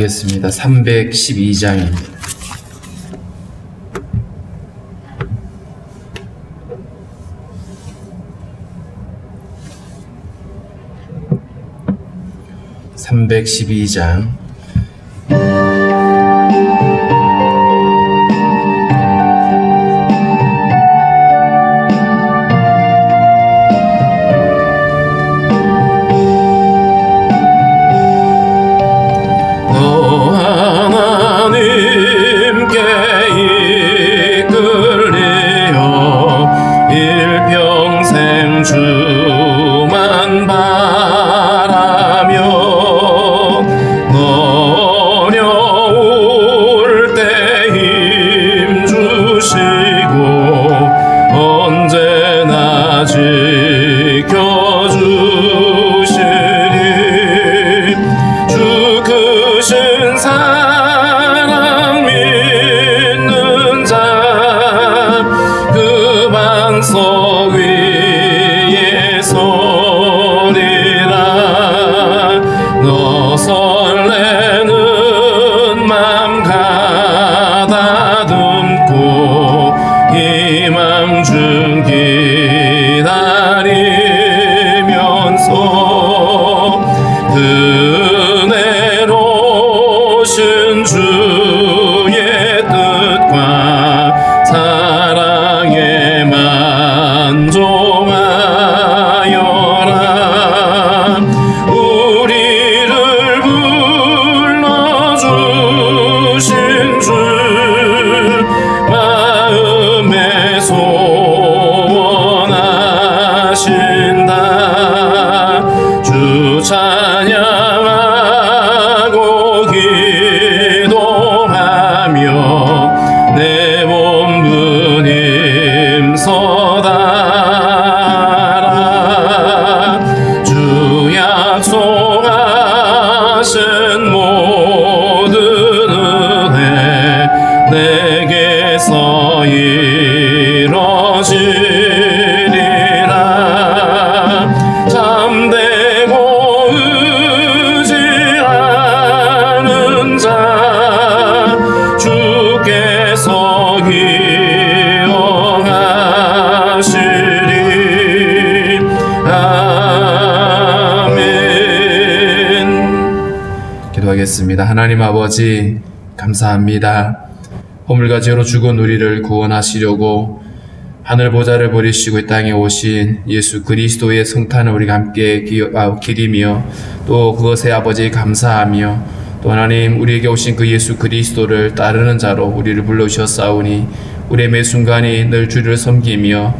기도하겠습니다. 312장입니다. (312장) 주만 바라며 어려울 때 힘 주시고 언제나 지켜주시리. 주 크신 사랑 믿는 자 그 반석 위에 서리라. 너 설레는 맘 가다듬고 희망 중 기다리면서 은혜로우신 주의 뜻과 사랑에 만족하여라. 우리를 불러주신 주 마음에 소원하신다. 주 찬양하고 기도하며 내 몸 힘써다라. 주 약속하신 모든 은혜 내게서 이뤄지리라. 잠대고 의지하는 자 주께서 기억하시리. 아멘. 기도하겠습니다. 하나님 아버지, 감사합니다. 허물과 죄로 죽은 우리를 구원하시려고 하늘 보좌를 버리시고 이 땅에 오신 예수 그리스도의 성탄을 우리가 함께 기리며 또 그것에 아버지 감사하며 또 하나님 우리에게 오신 그 예수 그리스도를 따르는 자로 우리를 불러주셨사오니 우리의 매 순간이 늘 주를 섬기며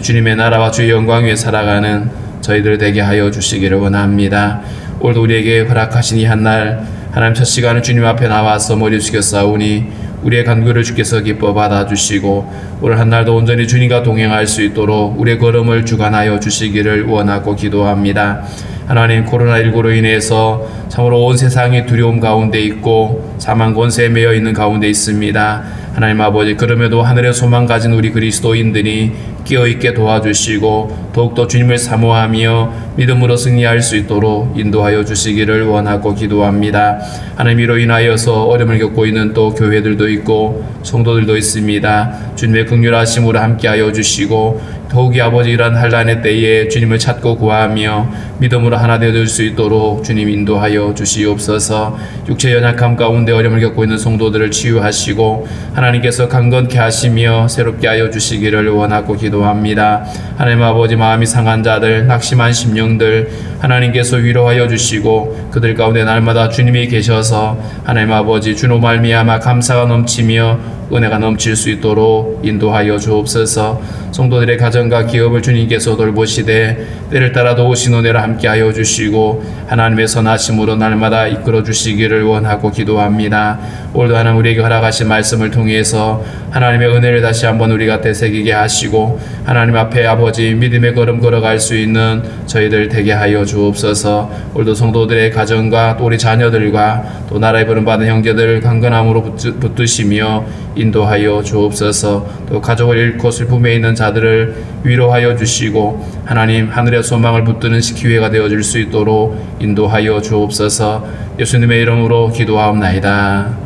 주님의 나라와 주의 영광 위에 살아가는 저희들 되게 하여 주시기를 원합니다. 오늘도 우리에게 허락하신 이 한날 하나님 첫 시간을 주님 앞에 나와서 머리 숙였사오니 우리의 간구를 주께서 기뻐 받아주시고 오늘 한날도 온전히 주님과 동행할 수 있도록 우리의 걸음을 주관하여 주시기를 원하고 기도합니다. 하나님, 코로나19로 인해서 참으로 온 세상이 두려움 가운데 있고 사망 권세에 매여 있는 가운데 있습니다. 하나님 아버지, 그럼에도 하늘의 소망 가진 우리 그리스도인들이 깨어있게 도와주시고 더욱더 주님을 사모하며 믿음으로 승리할 수 있도록 인도하여 주시기를 원하고 기도합니다. 하나님, 이로 인하여서 어려움을 겪고 있는 또 교회들도 있고 성도들도 있습니다. 주님의 긍휼하심으로 함께하여 주시고 더욱이 아버지 이러한 환난의 때에 주님을 찾고 구하며 믿음으로 하나 되어줄 수 있도록 주님 인도하여 주시옵소서. 육체 연약함 가운데 어려움을 겪고 있는 성도들을 치유하시고 하나님께서 강건케 하시며 새롭게 하여 주시기를 원하고 기도합니다. 하나님 아버지, 마음이 상한 자들, 낙심한 심령들 하나님께서 위로하여 주시고 그들 가운데 날마다 주님이 계셔서 하나님 아버지 주로 말미암아 감사가 넘치며 은혜가 넘칠 수 있도록 인도하여 주옵소서. 성도들의 가정과 기업을 주님께서 돌보시되 때를 따라 도우신 은혜를 함께하여 주시고 하나님의 선하심으로 날마다 이끌어 주시기를 원하고 기도합니다. 오늘도 하나님 우리에게 허락하신 말씀을 통해서 하나님의 은혜를 다시 한번 우리가 되새기게 하시고 하나님 앞에 아버지 믿음의 걸음 걸어갈 수 있는 저희들 되게 하여 주옵소서. 오늘도 성도들의 가정과 또 우리 자녀들과 또 나라의 부름받은 형제들 강건함으로 붙드시며 인도하여 주옵소서. 또 가족을 잃고 슬픔에 있는 자들을 위로하여 주시고 하나님 하늘의 소망을 붙드는 기회가 되어줄 수 있도록 인도하여 주옵소서. 예수님의 이름으로 기도하옵나이다.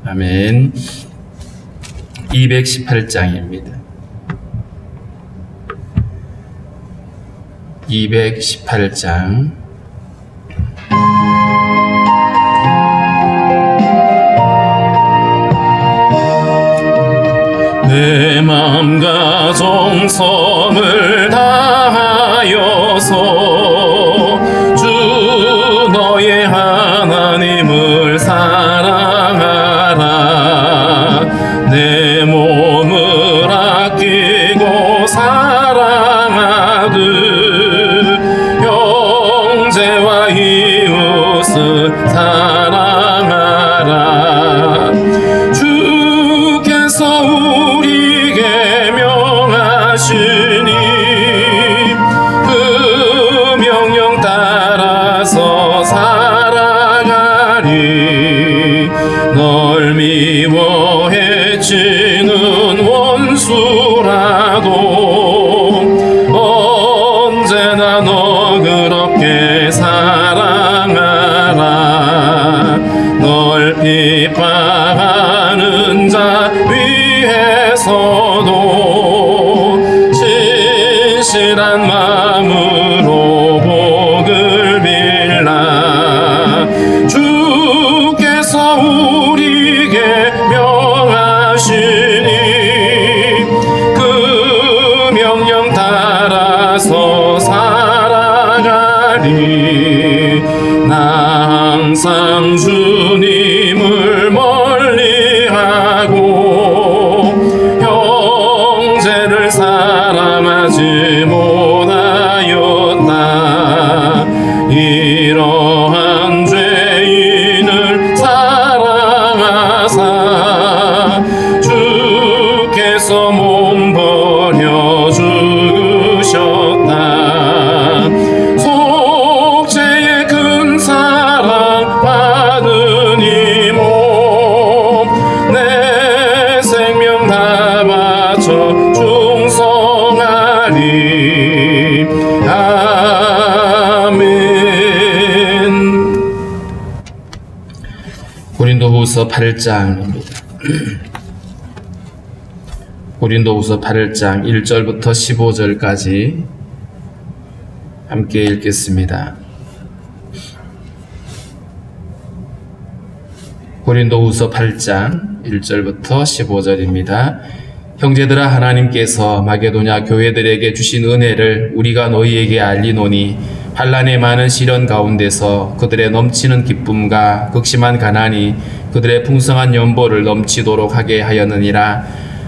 아멘. 218장입니다. 218장. 내 맘과 정성을 다하여서 주 너의 하나님을 사랑하라. 내 몸을 아끼고 사랑하듯 형제와 이웃을 사랑하라. 주께서 우리에게 명하시니 그 명령 따라서 살아가리. 널 미워해 치는 원수라도 언제나 너그럽게 사랑하라. 널 비판하는 자 위해서도 진실한 마음으로 복을 빌라. 주께서 우리에게 명하시니 그 명령 따라서 살아가리. 나 항상 주님을 멀리하고 형제를 사랑하지 못하였다. 이러한 죄인을 사랑하사 주께서 몸 버려 죽으셨다. 속죄의 큰 사랑 받은 이 몸 내 생명 다 바쳐 충성하리. 아멘. 고린도후서 8장입니다. 고린도후서 8장 1절부터 15절까지 함께 읽겠습니다. 고린도후서 8장 1절부터 15절입니다. 형제들아, 하나님께서 마게도냐 교회들에게 주신 은혜를 우리가 너희에게 알리노니 환난의 많은 시련 가운데서 그들의 넘치는 기쁨과 극심한 가난이 그들의 풍성한 연보를 넘치도록 하게 하였느니라.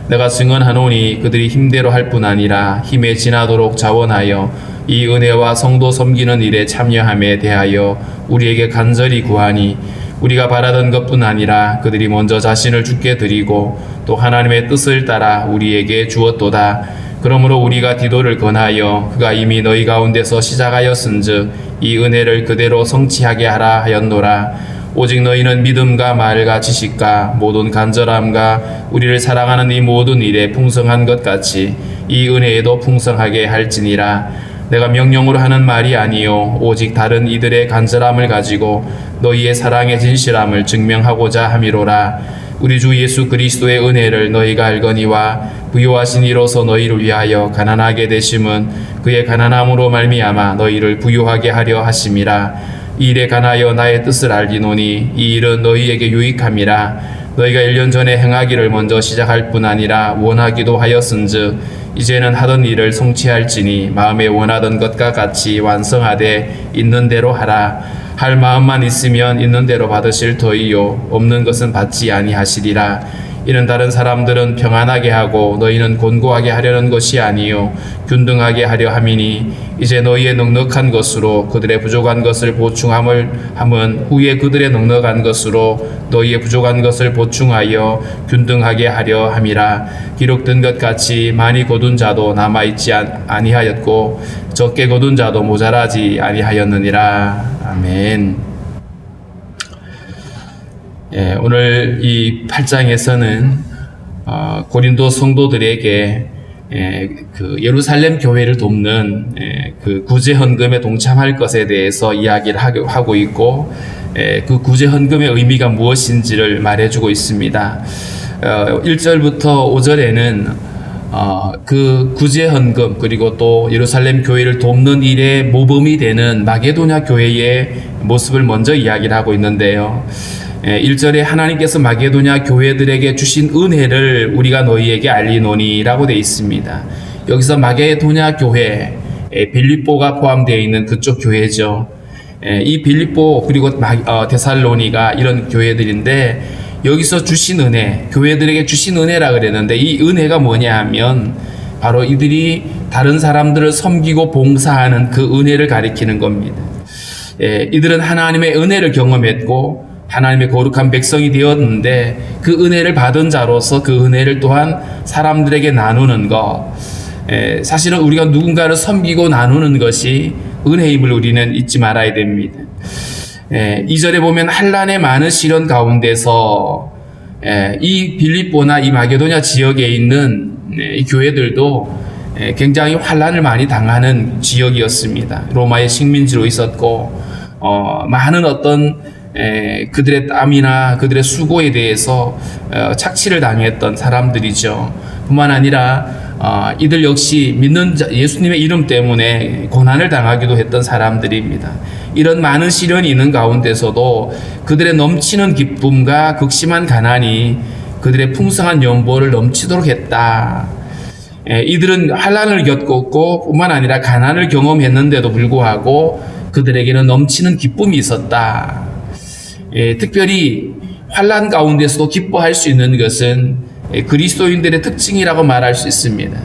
내가 증언하노니 그들이 힘대로 할 뿐 아니라 힘에 지나도록 자원하여 이 은혜와 성도 섬기는 일에 참여함에 대하여 우리에게 간절히 구하니 우리가 바라던 것뿐 아니라 그들이 먼저 자신을 주께 드리고 또 하나님의 뜻을 따라 우리에게 주었도다. 그러므로 우리가 디도를 권하여 그가 이미 너희 가운데서 시작하였은즉 이 은혜를 그대로 성취하게 하라 하였노라. 오직 너희는 믿음과 말과 지식과 모든 간절함과 우리를 사랑하는 이 모든 일에 풍성한 것 같이 이 은혜에도 풍성하게 할지니라. 내가 명령으로 하는 말이 아니요 오직 다른 이들의 간절함을 가지고 너희의 사랑의 진실함을 증명하고자 함이로라. 우리 주 예수 그리스도의 은혜를 너희가 알거니와 부요하신 이로서 너희를 위하여 가난하게 되심은 그의 가난함으로 말미암아 너희를 부요하게 하려 하심이라. 이 일에 관하여 나의 뜻을 알리노니 이 일은 너희에게 유익함이라. 너희가 1년 전에 행하기를 먼저 시작할 뿐 아니라 원하기도 하였은즉 이제는 하던 일을 성취할지니 마음에 원하던 것과 같이 완성하되 있는 대로 하라. 할 마음만 있으면 있는 대로 받으실 터이요 없는 것은 받지 아니하시리라. 이는 다른 사람들은 평안하게 하고 너희는 곤고하게 하려는 것이 아니요 균등하게 하려 함이니 이제 너희의 넉넉한 것으로 그들의 부족한 것을 보충함을 함은 후에 그들의 넉넉한 것으로 너희의 부족한 것을 보충하여 균등하게 하려 함이라. 기록된 것 같이 많이 거둔 자도 남아있지 아니하였고 적게 거둔 자도 모자라지 아니하였느니라. 아멘. 오늘 이 8장에서는 고린도 성도들에게 그 예루살렘 교회를 돕는 그 구제 헌금에 동참할 것에 대해서 이야기를 하고 있고, 그 구제 헌금의 의미가 무엇인지를 말해주고 있습니다. 1절부터 5절에는 그 구제 헌금, 그리고 또 예루살렘 교회를 돕는 일에 모범이 되는 마게도냐 교회의 모습을 먼저 이야기를 하고 있는데요. 1절에 하나님께서 마게도냐 교회들에게 주신 은혜를 우리가 너희에게 알리노니 라고 되어 있습니다. 여기서 마게도냐 교회, 빌립보가 포함되어 있는 그쪽 교회죠. 이 빌립보 그리고 데살로니가 이런 교회들인데, 여기서 주신 은혜, 교회들에게 주신 은혜라 그랬는데, 이 은혜가 뭐냐 하면 바로 이들이 다른 사람들을 섬기고 봉사하는 그 은혜를 가리키는 겁니다. 이들은 하나님의 은혜를 경험했고 하나님의 거룩한 백성이 되었는데, 그 은혜를 받은 자로서 그 은혜를 또한 사람들에게 나누는 것, 사실은 우리가 누군가를 섬기고 나누는 것이 은혜임을 우리는 잊지 말아야 됩니다. 2절에 보면 환난의 많은 시련 가운데서 이 빌립보나 이 마게도냐 지역에 있는 이 교회들도 굉장히 환난을 많이 당하는 지역이었습니다. 로마의 식민지로 있었고, 많은 어떤 그들의 땀이나 그들의 수고에 대해서 착취를 당했던 사람들이죠. 뿐만 아니라 이들 역시 믿는 예수님의 이름 때문에 고난을 당하기도 했던 사람들입니다. 이런 많은 시련이 있는 가운데서도 그들의 넘치는 기쁨과 극심한 가난이 그들의 풍성한 연보를 넘치도록 했다. 이들은 환난을 겪었고 뿐만 아니라 가난을 경험했는데도 불구하고 그들에게는 넘치는 기쁨이 있었다. 특별히 환난 가운데서도 기뻐할 수 있는 것은 그리스도인들의 특징이라고 말할 수 있습니다.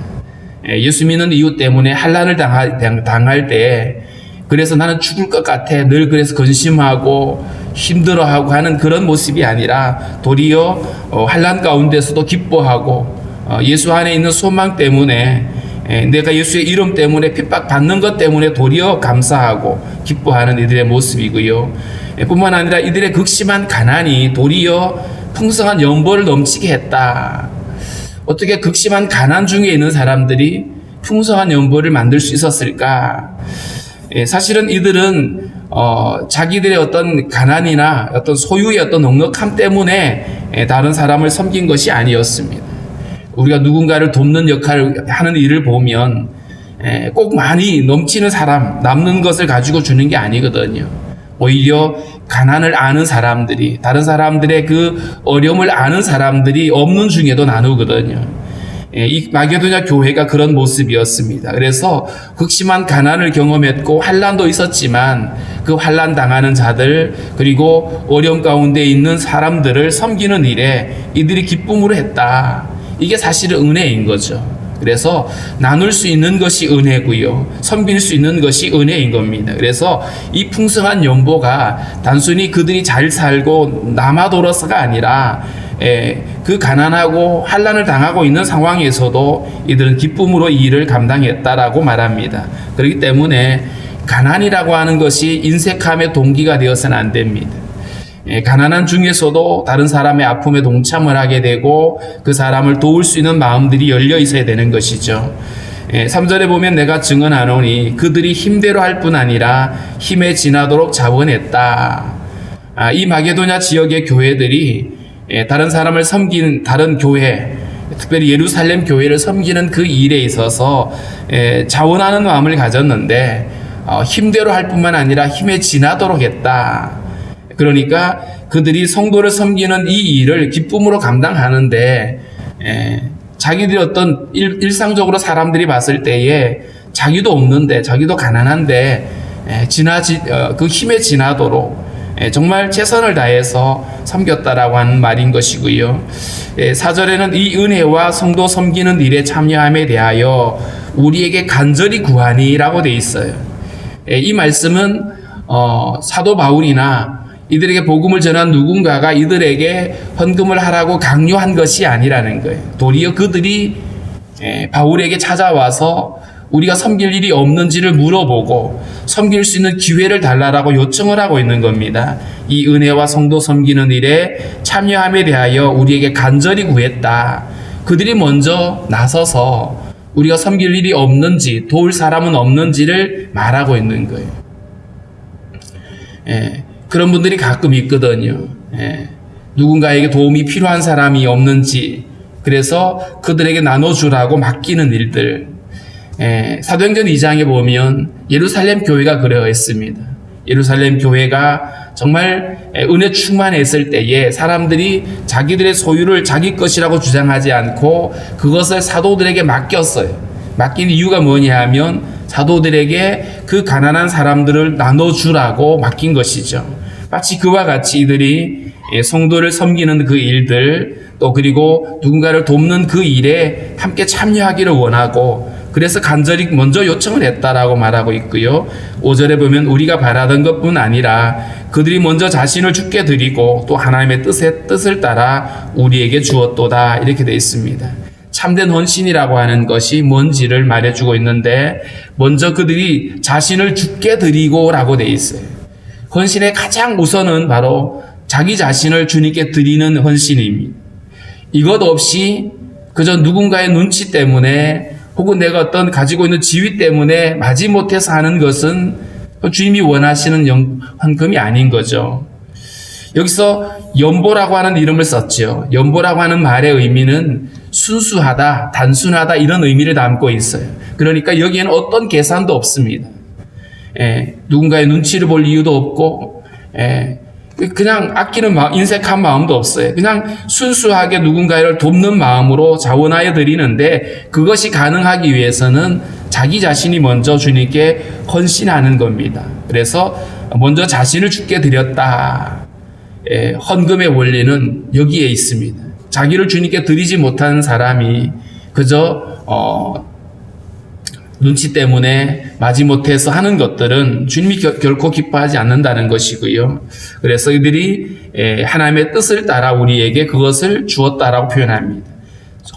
예수 믿는 이유 때문에 환난을 당할 때, 그래서 나는 죽을 것 같아, 늘 그래서 근심하고 힘들어하고 하는 그런 모습이 아니라 도리어 환난 가운데서도 기뻐하고 예수 안에 있는 소망 때문에, 내가 예수의 이름 때문에 핍박받는 것 때문에 도리어 감사하고 기뻐하는 이들의 모습이고요. 뿐만 아니라 이들의 극심한 가난이 도리어 풍성한 연보를 넘치게 했다. 어떻게 극심한 가난 중에 있는 사람들이 풍성한 연보를 만들 수 있었을까? 사실은 이들은 자기들의 어떤 가난이나 어떤 소유의 어떤 넉넉함 때문에 다른 사람을 섬긴 것이 아니었습니다. 우리가 누군가를 돕는 역할을 하는 일을 보면 꼭 많이 넘치는 사람, 남는 것을 가지고 주는 게 아니거든요. 오히려 가난을 아는 사람들이, 다른 사람들의 그 어려움을 아는 사람들이 없는 중에도 나누거든요. 이 마게도냐 교회가 그런 모습이었습니다. 그래서 극심한 가난을 경험했고 환난도 있었지만 그 환난 당하는 자들, 그리고 어려움 가운데 있는 사람들을 섬기는 일에 이들이 기쁨으로 했다. 이게 사실은 은혜인 거죠. 그래서 나눌 수 있는 것이 은혜고요, 섬길 수 있는 것이 은혜인 겁니다. 그래서 이 풍성한 연보가 단순히 그들이 잘 살고 남아돌아서가 아니라 그 가난하고 환난을 당하고 있는 상황에서도 이들은 기쁨으로 이 일을 감당했다라고 말합니다. 그렇기 때문에 가난이라고 하는 것이 인색함의 동기가 되어서는 안 됩니다. 가난한 중에서도 다른 사람의 아픔에 동참을 하게 되고 그 사람을 도울 수 있는 마음들이 열려 있어야 되는 것이죠. 3절에 보면 내가 증언하노니 그들이 힘대로 할 뿐 아니라 힘에 지나도록 자원했다. 이 마게도냐 지역의 교회들이 다른 사람을 섬기는 다른 교회, 특별히 예루살렘 교회를 섬기는 그 일에 있어서 자원하는 마음을 가졌는데 힘대로 할 뿐만 아니라 힘에 지나도록 했다. 그러니까 그들이 성도를 섬기는 이 일을 기쁨으로 감당하는데 자기들이 어떤 일상적으로 사람들이 봤을 때에 자기도 없는데, 자기도 가난한데 그 힘에 지나도록 정말 최선을 다해서 섬겼다라고 하는 말인 것이고요. 4절에는 이 은혜와 성도 섬기는 일에 참여함에 대하여 우리에게 간절히 구하니라고 돼 있어요. 이 말씀은 사도 바울이나 이들에게 복음을 전한 누군가가 이들에게 헌금을 하라고 강요한 것이 아니라는 거예요. 도리어 그들이 바울에게 찾아와서 우리가 섬길 일이 없는지를 물어보고 섬길 수 있는 기회를 달라고 요청을 하고 있는 겁니다. 이 은혜와 성도 섬기는 일에 참여함에 대하여 우리에게 간절히 구했다. 그들이 먼저 나서서 우리가 섬길 일이 없는지, 도울 사람은 없는지를 말하고 있는 거예요. 그런 분들이 가끔 있거든요. 누군가에게 도움이 필요한 사람이 없는지, 그래서 그들에게 나눠주라고 맡기는 일들. 사도행전 2장에 보면 예루살렘 교회가 그러했습니다. 예루살렘 교회가 정말 은혜 충만했을 때에 사람들이 자기들의 소유를 자기 것이라고 주장하지 않고 그것을 사도들에게 맡겼어요. 맡긴 이유가 뭐냐 하면 사도들에게 그 가난한 사람들을 나눠주라고 맡긴 것이죠. 마치 그와 같이 이들이 성도를 섬기는 그 일들, 또 그리고 누군가를 돕는 그 일에 함께 참여하기를 원하고, 그래서 간절히 먼저 요청을 했다라고 말하고 있고요. 5절에 보면 우리가 바라던 것뿐 아니라 그들이 먼저 자신을 주께 드리고 또 하나님의 뜻을 따라 우리에게 주었도다, 이렇게 되어 있습니다. 참된 헌신이라고 하는 것이 뭔지를 말해주고 있는데, 먼저 그들이 자신을 주께 드리고 라고 되어 있어요. 헌신의 가장 우선은 바로 자기 자신을 주님께 드리는 헌신입니다. 이것 없이 그저 누군가의 눈치 때문에 혹은 내가 어떤 가지고 있는 지위 때문에 마지못해서 하는 것은 주님이 원하시는 헌금이 아닌 거죠. 여기서 연보라고 하는 이름을 썼죠. 연보라고 하는 말의 의미는 순수하다, 단순하다, 이런 의미를 담고 있어요. 그러니까 여기에는 어떤 계산도 없습니다. 누군가의 눈치를 볼 이유도 없고, 그냥 아끼는 마음, 인색한 마음도 없어요. 그냥 순수하게 누군가를 돕는 마음으로 자원하여 드리는데, 그것이 가능하기 위해서는 자기 자신이 먼저 주님께 헌신하는 겁니다. 그래서 먼저 자신을 주께 드렸다. 헌금의 원리는 여기에 있습니다. 자기를 주님께 드리지 못하는 사람이 그저 눈치 때문에 마지못해서 하는 것들은 주님이 결코 기뻐하지 않는다는 것이고요. 그래서 이들이 하나님의 뜻을 따라 우리에게 그것을 주었다라고 표현합니다.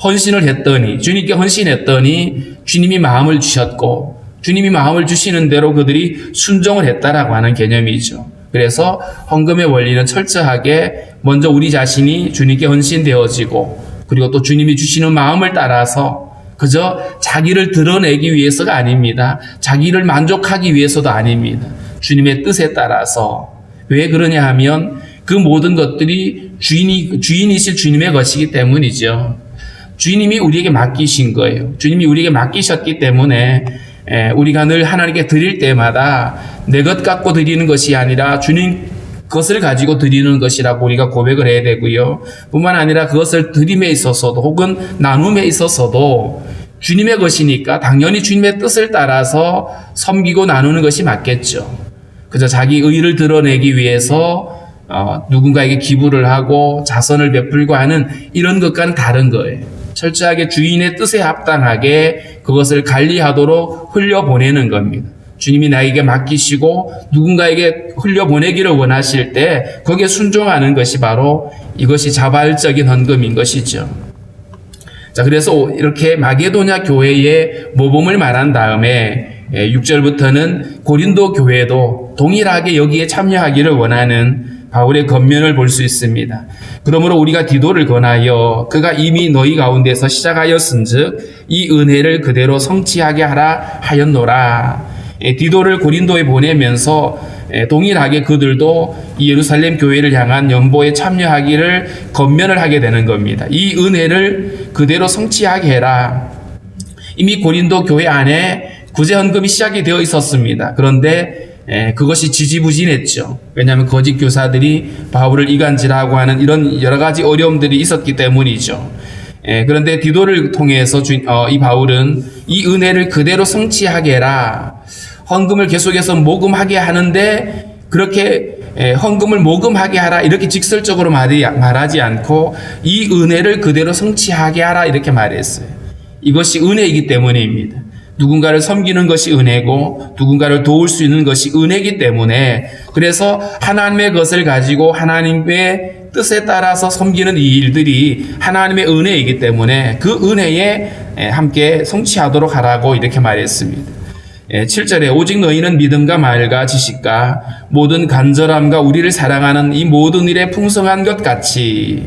헌신을 했더니, 주님께 헌신했더니 주님이 마음을 주셨고, 주님이 마음을 주시는 대로 그들이 순종을 했다라고 하는 개념이죠. 그래서 헌금의 원리는 철저하게 먼저 우리 자신이 주님께 헌신되어지고, 그리고 또 주님이 주시는 마음을 따라서 그저 자기를 드러내기 위해서가 아닙니다. 자기를 만족하기 위해서도 아닙니다. 주님의 뜻에 따라서. 왜 그러냐 하면 그 모든 것들이 주인이실 주님의 것이기 때문이죠. 주님이 우리에게 맡기신 거예요. 주님이 우리에게 맡기셨기 때문에 우리가 늘 하나님께 드릴 때마다 내 것 갖고 드리는 것이 아니라 주님 그것을 가지고 드리는 것이라고 우리가 고백을 해야 되고요. 뿐만 아니라 그것을 드림에 있어서도 혹은 나눔에 있어서도 주님의 것이니까 당연히 주님의 뜻을 따라서 섬기고 나누는 것이 맞겠죠. 그저 자기 의를 드러내기 위해서 누군가에게 기부를 하고 자선을 베풀고 하는 이런 것과는 다른 거예요. 철저하게 주인의 뜻에 합당하게 그것을 관리하도록 흘려보내는 겁니다. 주님이 나에게 맡기시고 누군가에게 흘려보내기를 원하실 때 거기에 순종하는 것이 바로 이것이 자발적인 헌금인 것이죠. 자, 그래서 이렇게 마게도냐 교회의 모범을 말한 다음에 6절부터는 고린도 교회도 동일하게 여기에 참여하기를 원하는 바울의 권면을 볼 수 있습니다. 그러므로 우리가 디도를 권하여 그가 이미 너희 가운데서 시작하였은즉 이 은혜를 그대로 성취하게 하라 하였노라. 디도를 고린도에 보내면서 동일하게 그들도 이 예루살렘 교회를 향한 연보에 참여하기를 권면을 하게 되는 겁니다. 이 은혜를 그대로 성취하게 해라. 이미 고린도 교회 안에 구제 헌금이 시작이 되어 있었습니다. 그런데 그것이 지지부진했죠. 왜냐하면 거짓 교사들이 바울을 이간질하고 하는 이런 여러 가지 어려움들이 있었기 때문이죠. 그런데 디도를 통해서 이 바울은 이 은혜를 그대로 성취하게 해라. 헌금을 계속해서 모금하게 하는데 그렇게 헌금을 모금하게 하라 이렇게 직설적으로 말하지 않고 이 은혜를 그대로 성취하게 하라 이렇게 말했어요. 이것이 은혜이기 때문입니다. 누군가를 섬기는 것이 은혜고 누군가를 도울 수 있는 것이 은혜이기 때문에, 그래서 하나님의 것을 가지고 하나님의 뜻에 따라서 섬기는 이 일들이 하나님의 은혜이기 때문에 그 은혜에 함께 성취하도록 하라고 이렇게 말했습니다. 7절에 오직 너희는 믿음과 말과 지식과 모든 간절함과 우리를 사랑하는 이 모든 일에 풍성한 것 같이,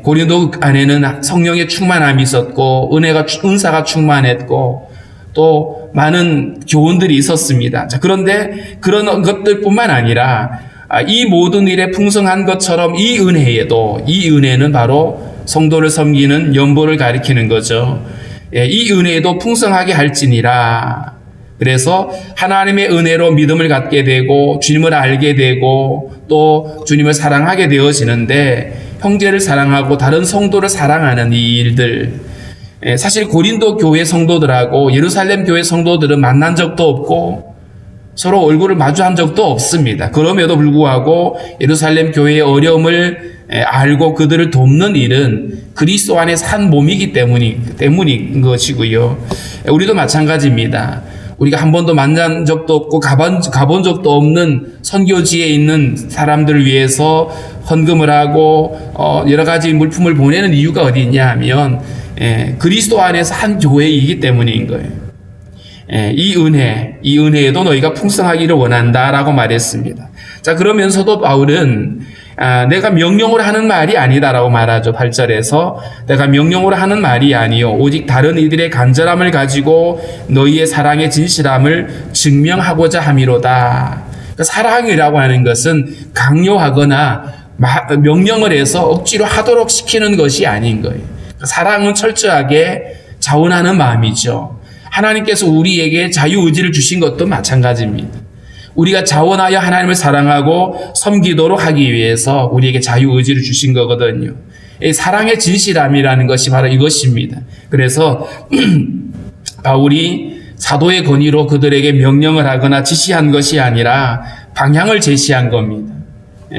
고린도 안에는 성령의 충만함이 있었고 은사가 충만했고 또 많은 교훈들이 있었습니다. 자, 그런데 그런 것들뿐만 아니라 이 모든 일에 풍성한 것처럼 이 은혜는 바로 성도를 섬기는 연보를 가리키는 거죠. 이 은혜도 풍성하게 할지니라. 그래서 하나님의 은혜로 믿음을 갖게 되고 주님을 알게 되고 또 주님을 사랑하게 되어지는데 형제를 사랑하고 다른 성도를 사랑하는 이 일들, 사실 고린도 교회 성도들하고 예루살렘 교회 성도들은 만난 적도 없고 서로 얼굴을 마주한 적도 없습니다. 그럼에도 불구하고 예루살렘 교회의 어려움을 알고 그들을 돕는 일은 그리스도 안에서 한 몸이기 때문인 것이고요. 우리도 마찬가지입니다. 우리가 한 번도 만난 적도 없고 가본 적도 없는 선교지에 있는 사람들을 위해서 헌금을 하고 여러 가지 물품을 보내는 이유가 어디 있냐 하면 그리스도 안에서 한 교회이기 때문인 거예요. 이 은혜에도 너희가 풍성하기를 원한다라고 말했습니다. 자, 그러면서도 바울은 내가 명령으로 하는 말이 아니다라고 말하죠. 8절에서 내가 명령으로 하는 말이 아니요 오직 다른 이들의 간절함을 가지고 너희의 사랑의 진실함을 증명하고자 함이로다. 그러니까 사랑이라고 하는 것은 강요하거나 명령을 해서 억지로 하도록 시키는 것이 아닌 거예요. 그러니까 사랑은 철저하게 자원하는 마음이죠. 하나님께서 우리에게 자유의지를 주신 것도 마찬가지입니다. 우리가 자원하여 하나님을 사랑하고 섬기도록 하기 위해서 우리에게 자유의지를 주신 거거든요. 이 사랑의 진실함이라는 것이 바로 이것입니다. 그래서 바울이 사도의 권위로 그들에게 명령을 하거나 지시한 것이 아니라 방향을 제시한 겁니다.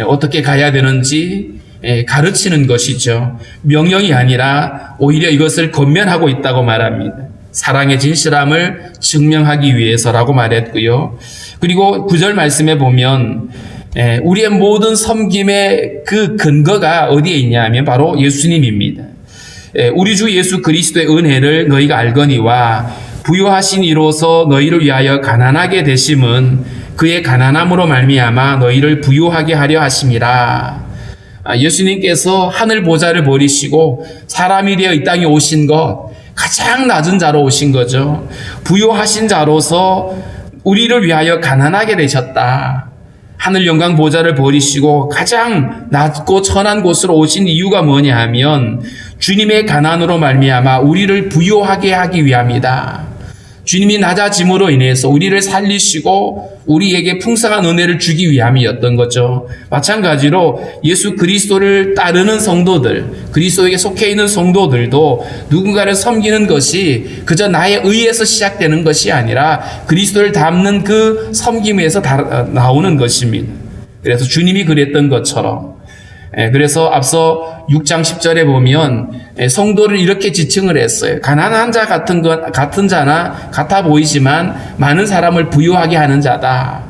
어떻게 가야 되는지 가르치는 것이죠. 명령이 아니라 오히려 이것을 권면하고 있다고 말합니다. 사랑의 진실함을 증명하기 위해서라고 말했고요. 그리고 9절 말씀에 보면 우리의 모든 섬김의 그 근거가 어디에 있냐면 바로 예수님입니다. 우리 주 예수 그리스도의 은혜를 너희가 알거니와 부요하신 이로서 너희를 위하여 가난하게 되심은 그의 가난함으로 말미암아 너희를 부요하게 하려 하심이라. 예수님께서 하늘 보좌를 버리시고 사람이 되어 이 땅에 오신 것, 가장 낮은 자로 오신 거죠. 부요하신 자로서 우리를 위하여 가난하게 되셨다. 하늘 영광 보좌를 버리시고 가장 낮고 천한 곳으로 오신 이유가 뭐냐 하면 주님의 가난으로 말미암아 우리를 부요하게 하기 위함이다. 주님이 낮아짐으로 인해서 우리를 살리시고 우리에게 풍성한 은혜를 주기 위함이었던 거죠. 마찬가지로 예수 그리스도를 따르는 성도들, 그리스도에게 속해 있는 성도들도 누군가를 섬기는 것이 그저 나의 의에서 시작되는 것이 아니라 그리스도를 닮는 그 섬김에서 나오는 것입니다. 그래서 주님이 그랬던 것처럼, 그래서 앞서 6장 10절에 보면 성도를 이렇게 지칭을 했어요. 가난한 자 같은 자나 같아 보이지만 많은 사람을 부유하게 하는 자다.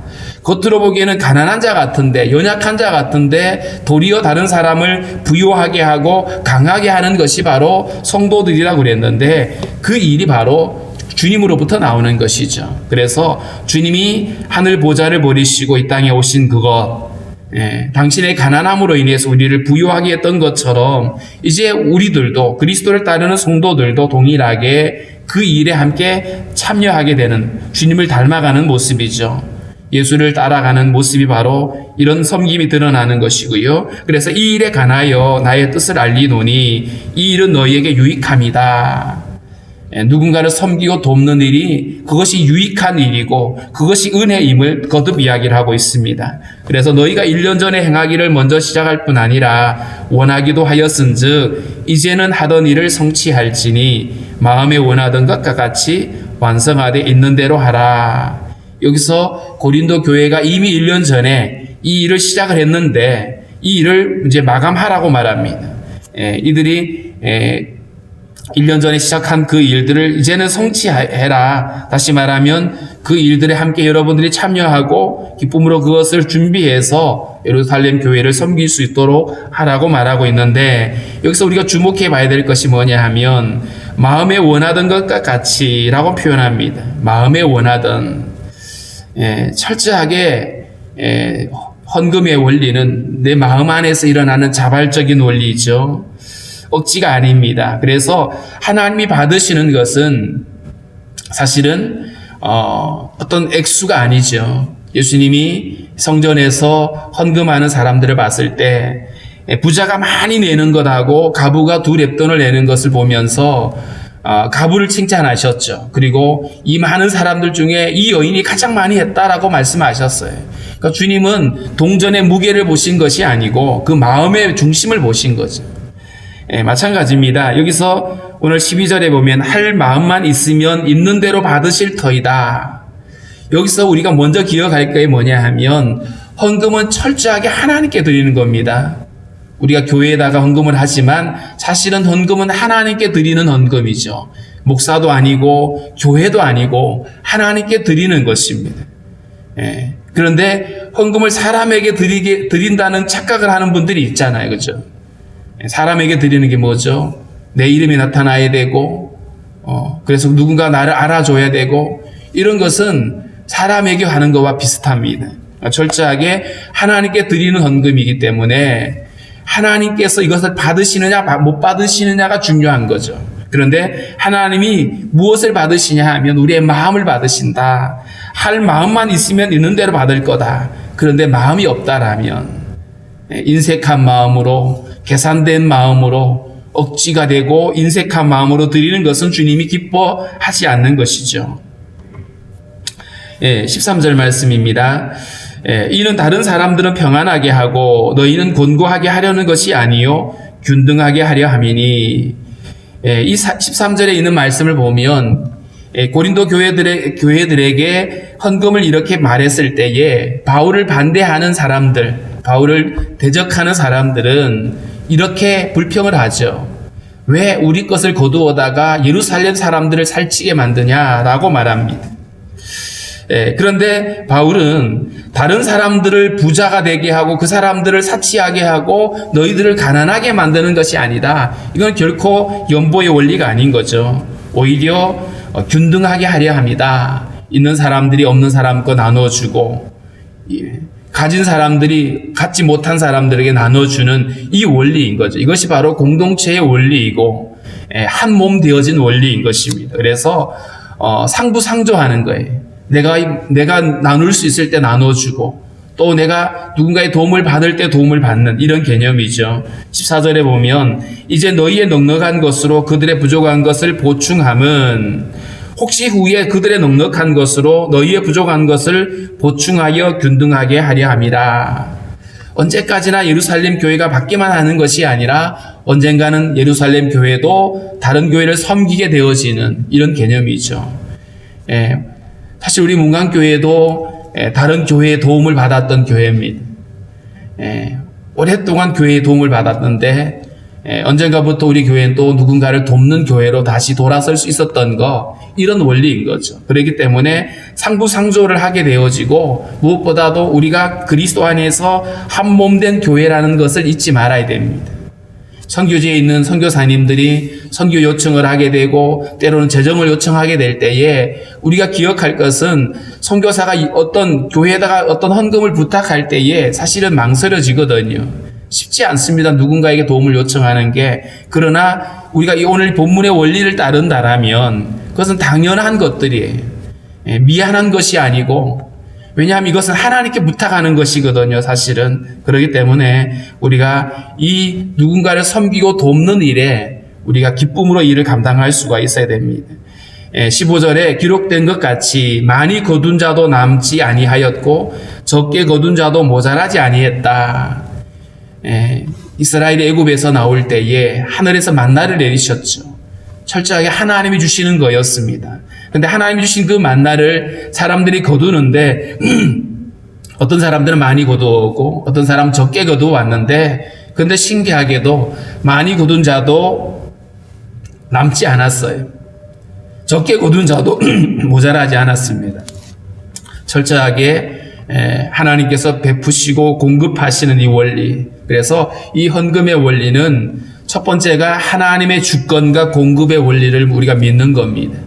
겉으로 보기에는 가난한 자 같은데, 연약한 자 같은데 도리어 다른 사람을 부유하게 하고 강하게 하는 것이 바로 성도들이라고 그랬는데 그 일이 바로 주님으로부터 나오는 것이죠. 그래서 주님이 하늘 보좌를 버리시고 이 땅에 오신 그것, 당신의 가난함으로 인해서 우리를 부유하게 했던 것처럼 이제 우리들도 그리스도를 따르는 성도들도 동일하게 그 일에 함께 참여하게 되는 주님을 닮아가는 모습이죠. 예수를 따라가는 모습이 바로 이런 섬김이 드러나는 것이고요. 그래서 이 일에 관하여 나의 뜻을 알리노니 이 일은 너희에게 유익함이다. 누군가를 섬기고 돕는 일이 그것이 유익한 일이고 그것이 은혜임을 거듭 이야기를 하고 있습니다. 그래서 너희가 1년 전에 행하기를 먼저 시작할 뿐 아니라 원하기도 하였은즉 이제는 하던 일을 성취할지니 마음에 원하던 것과 같이 완성하되 있는 대로 하라. 여기서 고린도 교회가 이미 1년 전에 이 일을 시작을 했는데 이 일을 이제 마감하라고 말합니다. 이들이 1년 전에 시작한 그 일들을 이제는 성취해라. 다시 말하면 그 일들에 함께 여러분들이 참여하고 기쁨으로 그것을 준비해서 예루살렘 교회를 섬길 수 있도록 하라고 말하고 있는데 여기서 우리가 주목해 봐야 될 것이 뭐냐 하면 마음에 원하던 것과 같이 라고 표현합니다. 마음에 원하던, 철저하게 헌금의 원리는 내 마음 안에서 일어나는 자발적인 원리죠. 억지가 아닙니다. 그래서 하나님이 받으시는 것은 사실은 어떤 액수가 아니죠. 예수님이 성전에서 헌금하는 사람들을 봤을 때 부자가 많이 내는 것하고 가부가 2렙돈을 내는 것을 보면서 가부를 칭찬하셨죠. 그리고 이 많은 사람들 중에 이 여인이 가장 많이 했다라고 말씀하셨어요. 그러니까 주님은 동전의 무게를 보신 것이 아니고 그 마음의 중심을 보신 거죠. 마찬가지입니다. 여기서 오늘 12절에 보면 할 마음만 있으면 있는 대로 받으실 터이다. 여기서 우리가 먼저 기억할 게 뭐냐 하면 헌금은 철저하게 하나님께 드리는 겁니다. 우리가 교회에다가 헌금을 하지만 사실은 헌금은 하나님께 드리는 헌금이죠. 목사도 아니고 교회도 아니고 하나님께 드리는 것입니다. 그런데 헌금을 사람에게 드린다는 착각을 하는 분들이 있잖아요. 그렇죠? 사람에게 드리는 게 뭐죠? 내 이름이 나타나야 되고 그래서 누군가 나를 알아줘야 되고 이런 것은 사람에게 하는 것과 비슷합니다. 철저하게 하나님께 드리는 헌금이기 때문에 하나님께서 이것을 받으시느냐 못 받으시느냐가 중요한 거죠. 그런데 하나님이 무엇을 받으시냐 하면 우리의 마음을 받으신다. 할 마음만 있으면 있는 대로 받을 거다. 그런데 마음이 없다라면 인색한 마음으로 계산된 마음으로 억지가 되고 인색한 마음으로 드리는 것은 주님이 기뻐하지 않는 것이죠. 13절 말씀입니다. 이는 다른 사람들은 평안하게 하고 너희는 곤고하게 하려는 것이 아니요 균등하게 하려 함이니. 이 13절에 있는 말씀을 보면 고린도 교회들에게 헌금을 이렇게 말했을 때에 바울을 반대하는 사람들, 바울을 대적하는 사람들은 이렇게 불평을 하죠. 왜 우리 것을 거두어다가 예루살렘 사람들을 살찌게 만드냐라고 말합니다. 그런데 바울은 다른 사람들을 부자가 되게 하고 그 사람들을 사치하게 하고 너희들을 가난하게 만드는 것이 아니다. 이건 결코 연보의 원리가 아닌 거죠. 오히려 균등하게 하려 합니다. 있는 사람들이 없는 사람 거 나눠주고 가진 사람들이 갖지 못한 사람들에게 나눠주는 이 원리인 거죠. 이것이 바로 공동체의 원리이고 한 몸 되어진 원리인 것입니다. 그래서 상부상조하는 거예요. 내가 나눌 수 있을 때 나눠주고 또 내가 누군가의 도움을 받을 때 도움을 받는 이런 개념이죠. 14절에 보면 이제 너희의 넉넉한 것으로 그들의 부족한 것을 보충함은 혹시 후에 그들의 넉넉한 것으로 너희의 부족한 것을 보충하여 균등하게 하려 함이라. 언제까지나 예루살렘 교회가 받기만 하는 것이 아니라 언젠가는 예루살렘 교회도 다른 교회를 섬기게 되어지는 이런 개념이죠. 사실 우리 문강교회도 다른 교회의 도움을 받았던 교회입니다. 오랫동안 교회의 도움을 받았는데 언젠가부터 우리 교회는 또 누군가를 돕는 교회로 다시 돌아설 수 있었던 거, 이런 원리인 거죠. 그렇기 때문에 상부상조를 하게 되어지고 무엇보다도 우리가 그리스도 안에서 한 몸된 교회라는 것을 잊지 말아야 됩니다. 선교지에 있는 선교사님들이 선교 요청을 하게 되고 때로는 재정을 요청하게 될 때에 우리가 기억할 것은 선교사가 어떤 교회에다가 어떤 헌금을 부탁할 때에 사실은 망설여지거든요. 쉽지 않습니다. 누군가에게 도움을 요청하는 게. 그러나 우리가 오늘 본문의 원리를 따른다라면 그것은 당연한 것들이에요. 미안한 것이 아니고, 왜냐하면 이것은 하나님께 부탁하는 것이거든요, 사실은. 그렇기 때문에 우리가 이 누군가를 섬기고 돕는 일에 우리가 기쁨으로 일을 감당할 수가 있어야 됩니다. 15절에 기록된 것 같이 많이 거둔 자도 남지 아니하였고 적게 거둔 자도 모자라지 아니했다. 이스라엘이 애굽에서 나올 때에 하늘에서 만나를 내리셨죠. 철저하게 하나님이 주시는 거였습니다. 근데 하나님이 주신 그 만나를 사람들이 거두는데 어떤 사람들은 많이 거두었고 어떤 사람은 적게 거두어 왔는데, 근데 신기하게도 많이 거둔 자도 남지 않았어요. 적게 거둔 자도 모자라지 않았습니다. 철저하게 하나님께서 베푸시고 공급하시는 이 원리. 그래서 이 헌금의 원리는 첫 번째가 하나님의 주권과 공급의 원리를 우리가 믿는 겁니다.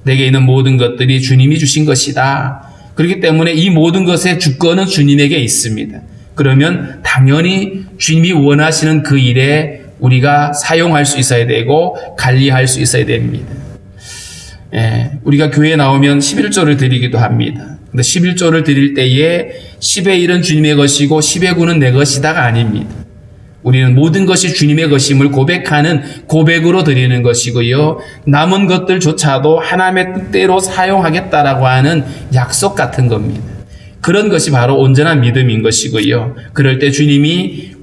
내게 있는 모든 것들이 주님이 주신 것이다. 그렇기 때문에 이 모든 것의 주권은 주님에게 있습니다. 그러면 당연히 주님이 원하시는 그 일에 우리가 사용할 수 있어야 되고 관리할 수 있어야 됩니다. 우리가 교회에 나오면 11조를 드리기도 합니다. 근데 11조를 드릴 때에 10의 1은 주님의 것이고 10의 9는 내 것이다가 아닙니다. 우리는 모든 것이 주님의 것임을 고백하는 고백으로 드리는 것이고요. 남은 것들조차도 하나님의 뜻대로 사용하겠다라고 하는 약속 같은 겁니다. 그런 것이 바로 온전한 믿음인 것이고요. 그럴 때 주님이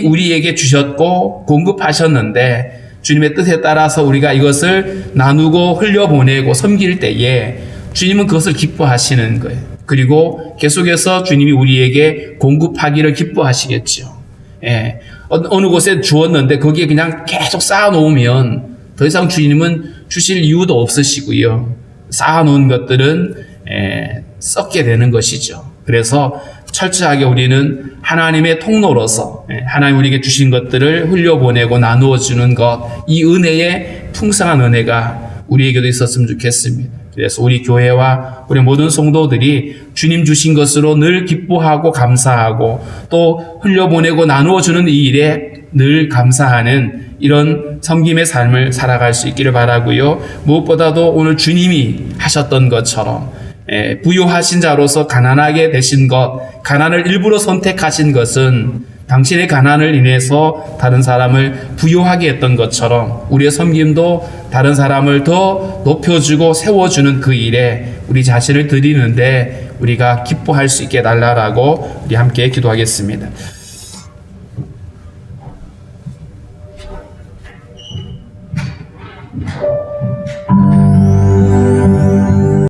우리에게 주셨고 공급하셨는데 주님의 뜻에 따라서 우리가 이것을 나누고 흘려보내고 섬길 때에 주님은 그것을 기뻐하시는 거예요. 그리고 계속해서 주님이 우리에게 공급하기를 기뻐하시겠죠. 어느 곳에 주었는데 거기에 그냥 계속 쌓아놓으면 더 이상 주님은 주실 이유도 없으시고요. 쌓아놓은 것들은 썩게 되는 것이죠. 그래서 철저하게 우리는 하나님의 통로로서 하나님 우리에게 주신 것들을 흘려보내고 나누어 주는 것, 이 은혜의 풍성한 은혜가 우리에게도 있었으면 좋겠습니다. 그래서 우리 교회와 우리 모든 성도들이 주님 주신 것으로 늘 기뻐하고 감사하고 또 흘려보내고 나누어 주는 이 일에 늘 감사하는 이런 섬김의 삶을 살아갈 수 있기를 바라고요. 무엇보다도 오늘 주님이 하셨던 것처럼 부유하신 자로서 가난하게 되신 것, 가난을 일부러 선택하신 것은 당신의 가난을 인해서 다른 사람을 부유하게 했던 것처럼 우리의 섬김도 다른 사람을 더 높여주고 세워주는 그 일에 우리 자신을 드리는데 우리가 기뻐할 수 있게 해달라고 우리 함께 기도하겠습니다.